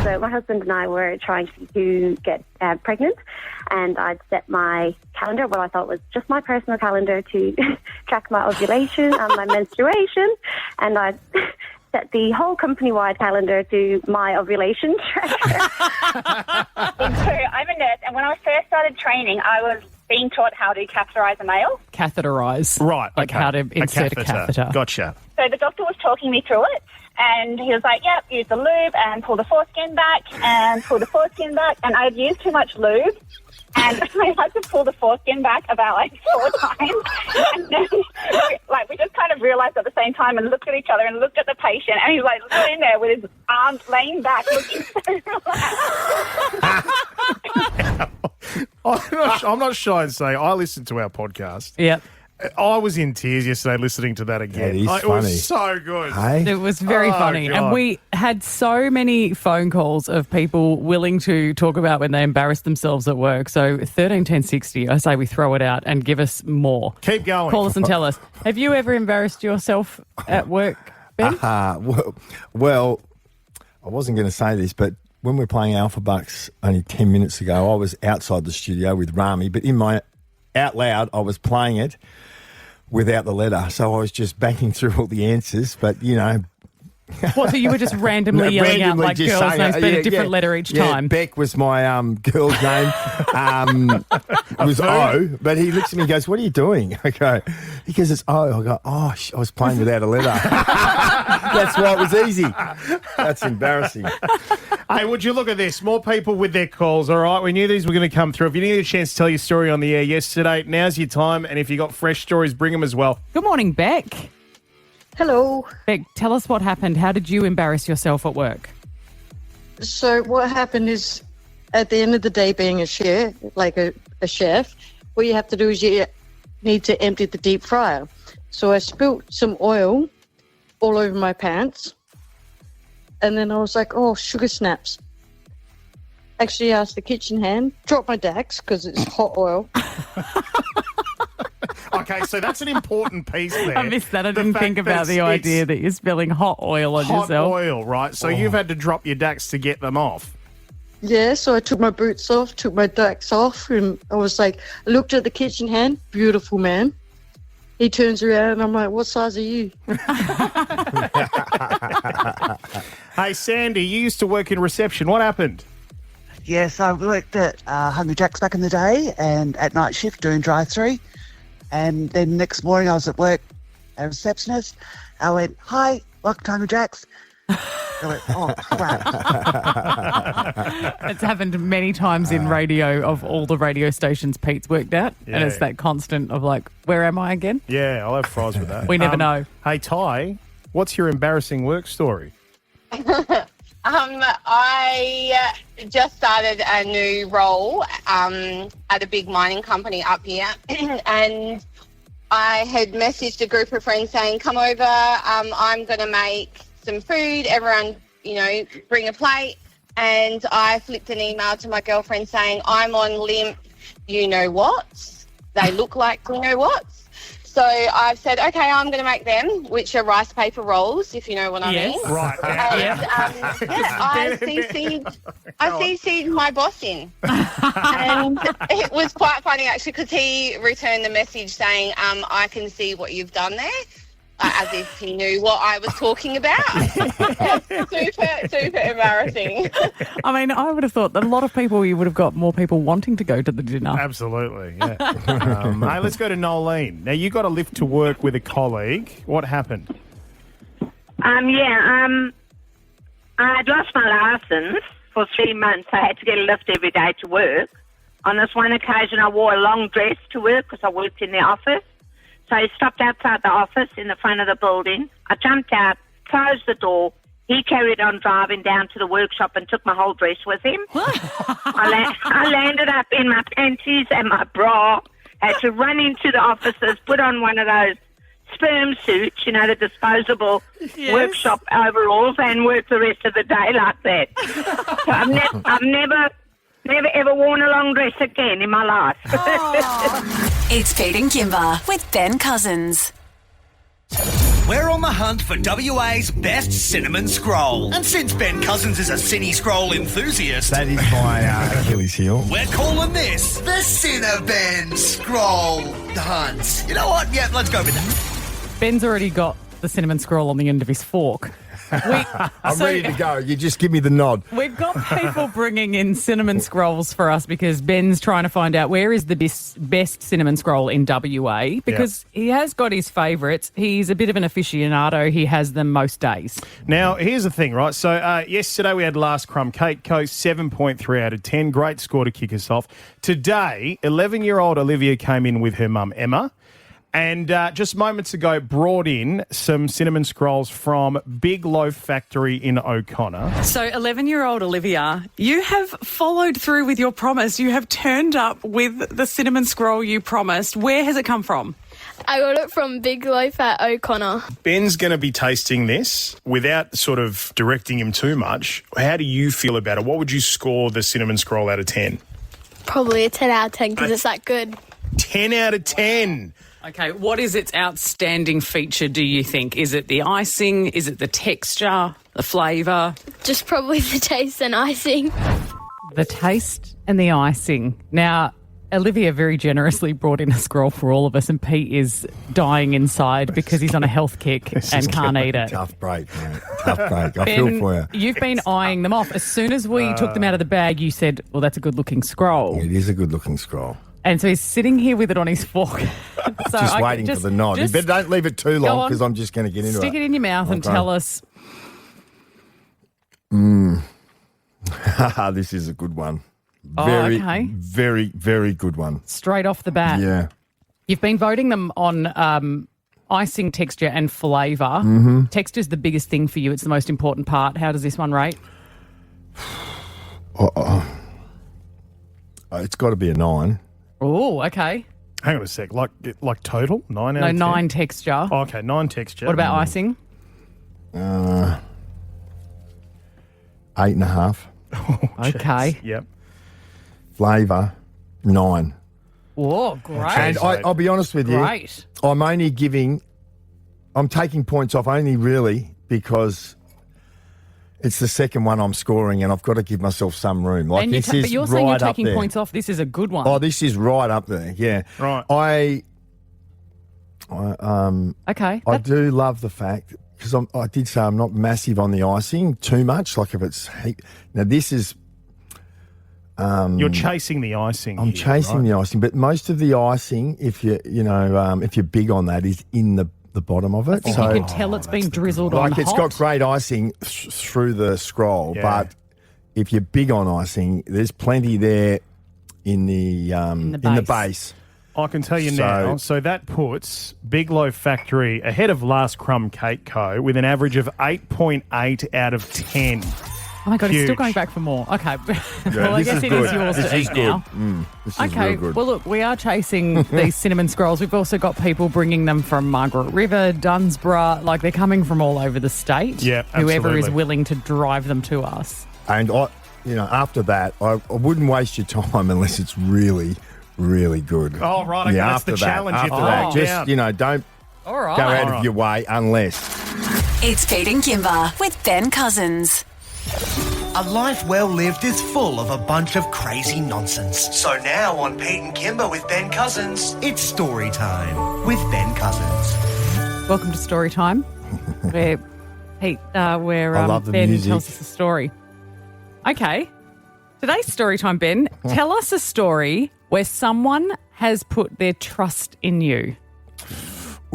Speaker 21: So my husband and I were trying to get pregnant, and I'd set my calendar, what I thought was just my personal calendar, to track my ovulation and my menstruation, and I'd set the whole company-wide calendar to my ovulation tracker.
Speaker 22: So I'm a nurse, and when I first started training, I was being taught how to catheterize a male.
Speaker 3: Catheterize.
Speaker 2: Right.
Speaker 3: Like how to insert a catheter.
Speaker 2: Gotcha.
Speaker 22: So the doctor was talking me through it, And he was like, yep, use the lube and pull the foreskin back and pull the foreskin back. And I had used too much lube. And I had to pull the foreskin back about 4 times. And then, we just kind of realised at the same time and looked at each other and looked at the patient. And he was sitting there with his arms laying back, looking so relaxed.
Speaker 2: I'm not shy and say I listened to our podcast.
Speaker 3: Yep.
Speaker 2: I was in tears yesterday listening to that again.
Speaker 9: It is
Speaker 2: It was so good.
Speaker 9: Hey?
Speaker 3: It was very funny.
Speaker 2: God.
Speaker 3: And we had so many phone calls of people willing to talk about when they embarrassed themselves at work. So 131060, I say we throw it out and give us more.
Speaker 2: Keep going.
Speaker 3: Call us and tell us. Have you ever embarrassed yourself at work, Ben?
Speaker 4: Well, I wasn't going to say this, but when we were playing Alpha Bucks only 10 minutes ago, I was outside the studio with Rami, but in my out loud, I was playing it without the letter. So I was just banging through all the answers, but,
Speaker 3: What, so you were just randomly yelling out like
Speaker 4: just
Speaker 3: girls'
Speaker 4: saying
Speaker 3: names,
Speaker 4: it.
Speaker 3: but a different letter each time?
Speaker 4: Beck was my girl's name. It was O, but he looks at me and goes, what are you doing? I go, he goes, it's O. I go, I was playing without a letter. That's why it was easy. That's embarrassing.
Speaker 2: Hey, would you look at this? More people with their calls, all right? We knew these were going to come through. If you needed a chance to tell your story on the air yesterday, now's your time. And if you got fresh stories, bring them as well.
Speaker 3: Good morning, Beck.
Speaker 5: Hello.
Speaker 3: Beck, tell us what happened. How did you embarrass yourself at work?
Speaker 5: So what happened is, at the end of the day, being a chef, a chef, what you have to do is you need to empty the deep fryer. So I spilt some oil all over my pants. And then I was like, oh, sugar snaps. Actually asked the kitchen hand, dropped my Dax because it's hot oil.
Speaker 2: Okay, so that's an important piece there.
Speaker 3: I missed that. I didn't think about the idea that you're spilling hot oil on yourself.
Speaker 2: Hot oil, right? So you've had to drop your Dax to get them off.
Speaker 5: Yeah, so I took my boots off, took my Dax off, and I was like, I looked at the kitchen hand, beautiful man. He turns around and I'm like, what size are you?
Speaker 2: Hey, Sandy, you used to work in reception. What happened?
Speaker 23: Yes, I worked at Hungry Jack's back in the day and at night shift doing drive-through. And then next morning I was at work, a receptionist. I went, hi, welcome to Hungry Jack's. I went, oh, crap.
Speaker 3: It's happened many times in radio of all the radio stations Pete's worked at.
Speaker 2: Yeah.
Speaker 3: And it's that constant of like, where am I again?
Speaker 2: Yeah, I'll have fries with that.
Speaker 3: We never know.
Speaker 2: Hey, Ty, what's your embarrassing work story?
Speaker 24: I just started a new role at a big mining company up here, and I had messaged a group of friends saying, come over, I'm going to make some food, everyone, bring a plate. And I flipped an email to my girlfriend saying, I'm on limp, you-know-whats. They look like you-know-whats. So I've said, okay, I'm going to make them, which are rice paper rolls, if you know what I mean.
Speaker 2: Right.
Speaker 24: And, I CC'd my boss in. And it was quite funny, actually, because he returned the message saying, I can see what you've done there, as if he knew what I was talking about. super embarrassing.
Speaker 3: I mean, I would have thought that a lot of people, you would have got more people wanting to go to the dinner.
Speaker 2: Absolutely, yeah. Hey, let's go to Nolene. Now, you got a lift to work with a colleague. What happened?
Speaker 25: I had lost my licence for 3 months. I had to get a lift every day to work. On this one occasion, I wore a long dress to work because I worked in the office. So he stopped outside the office in the front of the building. I jumped out, closed the door. He carried on driving down to the workshop and took my whole dress with him. I landed up in my panties and my bra, had to run into the offices, put on one of those sperm suits, the disposable workshop overalls, and work the rest of the day like that. So I've never ever worn a long dress again in my life.
Speaker 1: It's Pete and Kymba with Ben Cousins.
Speaker 8: We're on the hunt for WA's best cinnamon scroll. And since Ben Cousins is a Cinny Scroll enthusiast...
Speaker 4: That is my Achilles heel.
Speaker 8: We're calling this the Cinna-BEN Scroll Hunt. You know what? Yeah, let's go with that.
Speaker 3: Ben's already got the cinnamon scroll on the end of his fork.
Speaker 4: I'm ready to go. You just give me the nod.
Speaker 3: We've got people bringing in cinnamon scrolls for us because Ben's trying to find out where is the best cinnamon scroll in WA because he has got his favourites. He's a bit of an aficionado. He has them most days.
Speaker 2: Now, here's the thing, right? So yesterday we had Last Crumb Cake Co, 7.3 out of 10. Great score to kick us off. Today, 11-year-old Olivia came in with her mum, Emma. And just moments ago, brought in some cinnamon scrolls from Big Loaf Factory in O'Connor.
Speaker 6: So 11-year-old Olivia, you have followed through with your promise. You have turned up with the cinnamon scroll you promised. Where has it come from?
Speaker 7: I got it from Big Loaf at O'Connor.
Speaker 2: Ben's going to be tasting this without sort of directing him too much. How do you feel about it? What would you score the cinnamon scroll out of 10?
Speaker 7: Probably a 10 out of 10 because it's that good.
Speaker 2: 10 out of 10.
Speaker 6: Okay, what is its outstanding feature, do you think? Is it the icing? Is it the texture? The flavour?
Speaker 7: Just probably the taste and icing.
Speaker 3: The taste and the icing. Now, Olivia very generously brought in a scroll for all of us, and Pete is dying inside because he's on a health kick and can't eat it.
Speaker 4: Tough break, mate. Tough break. I feel for you.
Speaker 3: You've been eyeing them off. As soon as we took them out of the bag, you said, well, that's a good-looking scroll.
Speaker 4: It is a good-looking scroll.
Speaker 3: And so he's sitting here with it on his fork. So
Speaker 4: just waiting for the nod. You better don't leave it too long because I'm just going to get into it.
Speaker 3: Stick it in your mouth and tell us.
Speaker 4: This is a good one.
Speaker 3: Okay.
Speaker 4: Very, very good one.
Speaker 3: Straight off the bat.
Speaker 4: Yeah.
Speaker 3: You've been voting them on icing, texture and flavour.
Speaker 4: Mm-hmm.
Speaker 3: Texture's the biggest thing for you. It's the most important part. How does this one rate?
Speaker 4: It's got to be a 9.
Speaker 3: Oh, okay.
Speaker 2: Hang on a sec. Like total? 9 out
Speaker 3: No,
Speaker 2: of 10?
Speaker 3: 9 texture.
Speaker 2: Oh, okay, 9 texture.
Speaker 3: What about icing?
Speaker 4: 8.5.
Speaker 3: Okay.
Speaker 2: Yep.
Speaker 4: Flavour, 9.
Speaker 3: Whoa, great.
Speaker 4: And I'll be honest with you.
Speaker 3: Great.
Speaker 4: I'm taking points off only really because it's the second one I'm scoring and I've got to give myself some room. Like this is
Speaker 3: but you're saying
Speaker 4: right
Speaker 3: you're
Speaker 4: up
Speaker 3: taking
Speaker 4: there.
Speaker 3: points off. This is a good one.
Speaker 4: Oh, this is right up there. Yeah.
Speaker 2: Right.
Speaker 3: Okay.
Speaker 4: I do love the fact because I did say I'm not massive on the icing too much. Like if it's now this is.
Speaker 2: You're chasing the icing.
Speaker 4: I'm chasing the icing, but most of the icing, if you're big on that, is in the bottom of it.
Speaker 3: I think you can tell it's been drizzled on
Speaker 4: Like it's
Speaker 3: hot.
Speaker 4: got great icing through the scroll, but if you're big on icing, there's plenty there in the base.
Speaker 2: I can tell you now. So that puts Big Loaf Factory ahead of Last Crumb Cake Co. with an average of 8.8 out of 10.
Speaker 3: Oh my God, he's still
Speaker 2: Huge.
Speaker 3: going back for more. Okay.
Speaker 4: Yeah,
Speaker 3: well, I guess it is yours to eat now.
Speaker 4: This is
Speaker 3: Okay,
Speaker 4: real good.
Speaker 3: well, look, we are chasing these cinnamon scrolls. We've also got people bringing them from Margaret River, Dunsborough. Like, they're coming from all over the state.
Speaker 2: Yeah,
Speaker 3: Whoever is
Speaker 2: absolutely.
Speaker 3: willing to drive them to us.
Speaker 4: And after that, I wouldn't waste your time unless it's really, really good.
Speaker 2: Oh, right, okay, that's
Speaker 4: after
Speaker 2: the
Speaker 4: that,
Speaker 2: challenge you
Speaker 4: After
Speaker 2: throw
Speaker 4: that,
Speaker 2: down.
Speaker 4: just don't
Speaker 3: All right.
Speaker 4: go out
Speaker 2: All
Speaker 4: of your way unless.
Speaker 1: It's Pete and Kymba with Ben Cousins.
Speaker 8: A life well lived is full of a bunch of crazy nonsense. So now on Pete and Kymba with Ben Cousins, it's story time with Ben Cousins.
Speaker 3: Welcome to Story Time, where Pete, where
Speaker 4: I love the
Speaker 3: Ben
Speaker 4: music.
Speaker 3: tells us a story. Okay. Today's Story Time, Ben. Tell us a story where someone has put their trust in you.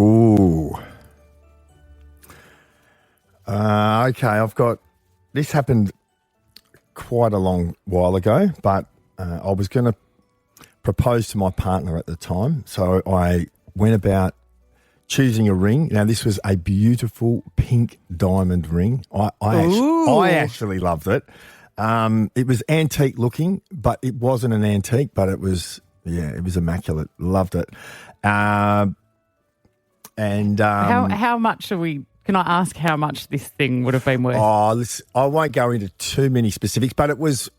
Speaker 4: Ooh. Okay, this happened quite a long while ago, but I was going to propose to my partner at the time. So I went about choosing a ring. Now, this was a beautiful pink diamond ring. I actually loved it. It was antique looking, but it wasn't an antique, but it was immaculate. Loved it.
Speaker 3: How much are we? Can I ask how much this thing would have been worth?
Speaker 4: I won't go into too many specifics, but it was,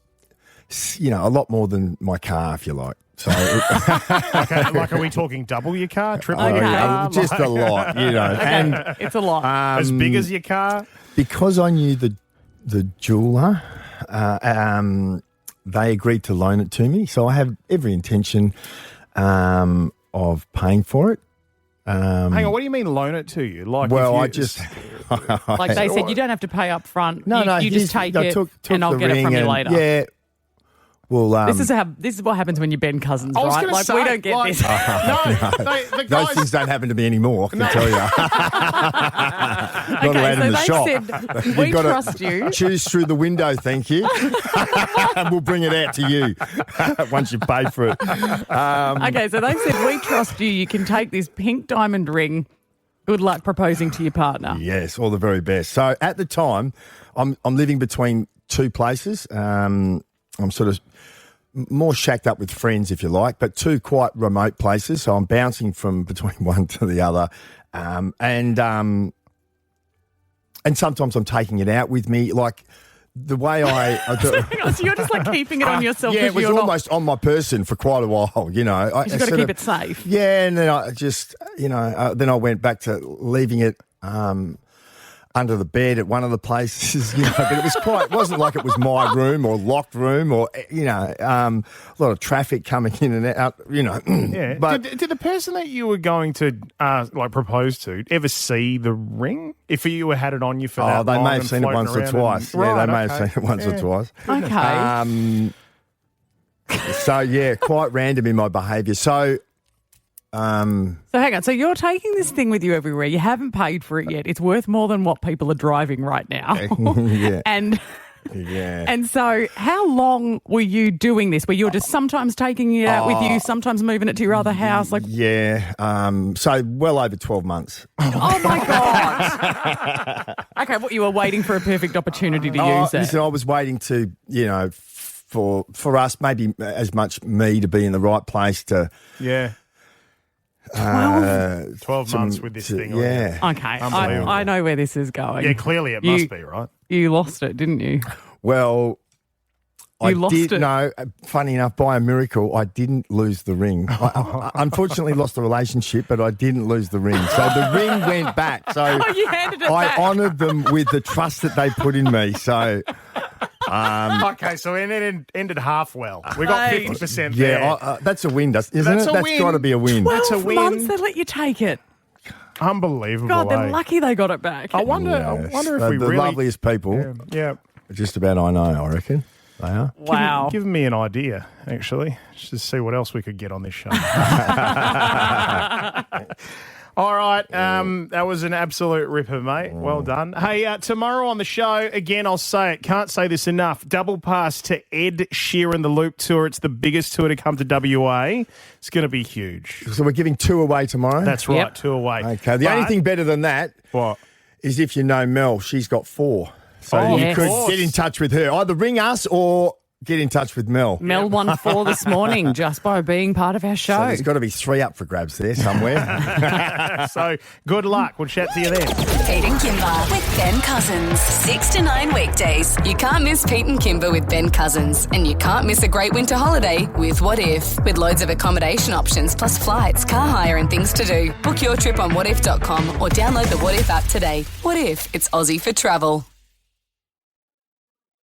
Speaker 4: a lot more than my car, if you like. So,
Speaker 2: Okay, like, are we talking double your car, triple your car?
Speaker 4: just a lot,
Speaker 3: Okay,
Speaker 4: And
Speaker 3: it's a lot.
Speaker 2: As big as your car?
Speaker 4: Because I knew the jeweler, they agreed to loan it to me. So I have every intention of paying for it.
Speaker 2: Hang on, what do you mean loan it to you? Like,
Speaker 4: Well,
Speaker 2: if you,
Speaker 4: I just...
Speaker 3: Like they said, you don't have to pay up front. You just take
Speaker 4: I
Speaker 3: it
Speaker 4: took
Speaker 3: and I'll
Speaker 4: the
Speaker 3: get it from
Speaker 4: ring
Speaker 3: you
Speaker 4: and-
Speaker 3: later.
Speaker 4: Yeah. Well,
Speaker 3: This is what happens when you're Ben Cousins,
Speaker 2: I was
Speaker 3: right?
Speaker 2: gonna
Speaker 3: Like
Speaker 2: say,
Speaker 3: we don't get
Speaker 2: like-
Speaker 3: this.
Speaker 2: the
Speaker 4: Those
Speaker 2: guys-
Speaker 4: things don't happen to me anymore, I can tell you. Not
Speaker 3: Okay,
Speaker 4: allowed
Speaker 3: so
Speaker 4: in the
Speaker 3: they
Speaker 4: shop.
Speaker 3: said,
Speaker 4: You've
Speaker 3: "We
Speaker 4: gotta
Speaker 3: trust you."
Speaker 4: Choose through the window, thank you. And we'll bring it out to you once you pay for it.
Speaker 3: Okay, so they said, "We trust you. You can take this pink diamond ring. Good luck proposing to your partner."
Speaker 4: Yes, all the very best. So at the time, I'm living between two places. I'm sort of more shacked up with friends, if you like, but two quite remote places. So I'm bouncing from between one to the other, and sometimes I'm taking it out with me, like. The way I do,
Speaker 3: Hang on, so you're just like keeping it on yourself.
Speaker 4: yeah, it was
Speaker 3: you're
Speaker 4: almost on my person for quite a while, you know.
Speaker 3: Not, you've got to keep it safe.
Speaker 4: Yeah, and then I just, then I went back to leaving it under the bed at one of the places, but it wasn't like it was my room or locked room or, a lot of traffic coming in and out,
Speaker 2: Yeah.
Speaker 4: But
Speaker 2: did the person that you were going to propose to ever see the ring? If you had it on you for that
Speaker 4: they
Speaker 2: long
Speaker 4: may have
Speaker 2: and
Speaker 4: seen it
Speaker 2: floating
Speaker 4: once or
Speaker 2: around
Speaker 4: twice.
Speaker 2: and-
Speaker 4: Yeah,
Speaker 2: Right,
Speaker 4: they may
Speaker 2: okay.
Speaker 4: have seen it once or twice.
Speaker 3: Okay.
Speaker 4: So, yeah, quite random in my behaviour. So,
Speaker 3: So hang on. So you're taking this thing with you everywhere. You haven't paid for it yet. It's worth more than what people are driving right now.
Speaker 4: yeah.
Speaker 3: And
Speaker 4: Yeah.
Speaker 3: so how long were you doing this? Where you're just sometimes taking it out with you, sometimes moving it to your other house? Like,
Speaker 4: Yeah. So well over 12 months.
Speaker 3: oh my God. Okay, what, you were waiting for a perfect opportunity to use it?
Speaker 4: Listen, I was waiting to, for us, maybe as much me to be in the right place to.
Speaker 2: Yeah. 12 months with this thing.
Speaker 4: Yeah.
Speaker 3: Okay,
Speaker 2: Unbelievable.
Speaker 3: I know where this is going.
Speaker 2: Yeah, clearly it must be, right?
Speaker 3: You lost it, didn't you?
Speaker 4: Well, I
Speaker 3: lost
Speaker 4: did.
Speaker 3: it.
Speaker 4: No, funny enough, by a miracle, I didn't lose the ring. I unfortunately lost the relationship, but I didn't lose the ring. So the ring went back. So
Speaker 3: you handed it back.
Speaker 4: I honoured them with the trust that they put in me. So.
Speaker 2: Okay, so it ended half well. We got
Speaker 3: Hey.
Speaker 2: 50% there.
Speaker 4: Yeah, that's a win, isn't it?
Speaker 2: That's a
Speaker 4: That's
Speaker 2: win.
Speaker 4: got to be a win.
Speaker 3: 12
Speaker 2: That's a win.
Speaker 3: months, they let you take it.
Speaker 2: Unbelievable.
Speaker 3: God, they're
Speaker 2: eh?
Speaker 3: lucky they got it back.
Speaker 2: I wonder
Speaker 4: Yes.
Speaker 2: if
Speaker 4: They're
Speaker 2: we
Speaker 4: the
Speaker 2: really...
Speaker 4: loveliest people.
Speaker 2: Yeah.
Speaker 4: Just about I know, I reckon. They are.
Speaker 3: Wow.
Speaker 2: Give me an idea, actually. Just to see what else we could get on this show. All right. That was an absolute ripper, mate. Well done. Hey, tomorrow on the show, again, I'll say it. Can't say this enough. Double pass to Ed Sheeran, the Loop Tour. It's the biggest tour to come to WA. It's going to be huge.
Speaker 4: So we're giving 2 away tomorrow?
Speaker 2: That's right,
Speaker 3: Yep.
Speaker 2: 2 away.
Speaker 4: Okay. The only thing better than that is if you know Mel, she's got 4. So
Speaker 2: Oh,
Speaker 4: you
Speaker 3: yes.
Speaker 4: could
Speaker 2: of course.
Speaker 4: get in touch with her. Either ring us or get in touch with Mel.
Speaker 3: Mel won 4 this morning just by being part of our
Speaker 4: So
Speaker 3: show.
Speaker 4: there's got to be 3 up for grabs there somewhere.
Speaker 2: So good luck. We'll chat to you then.
Speaker 1: Pete and Kymba with Ben Cousins. 6 to 9 weekdays. You can't miss Pete and Kymba with Ben Cousins. And you can't miss a great winter holiday with What If. With loads of accommodation options plus flights, car hire and things to do. Book your trip on whatif.com or download the What If app today. What if it's Aussie for travel?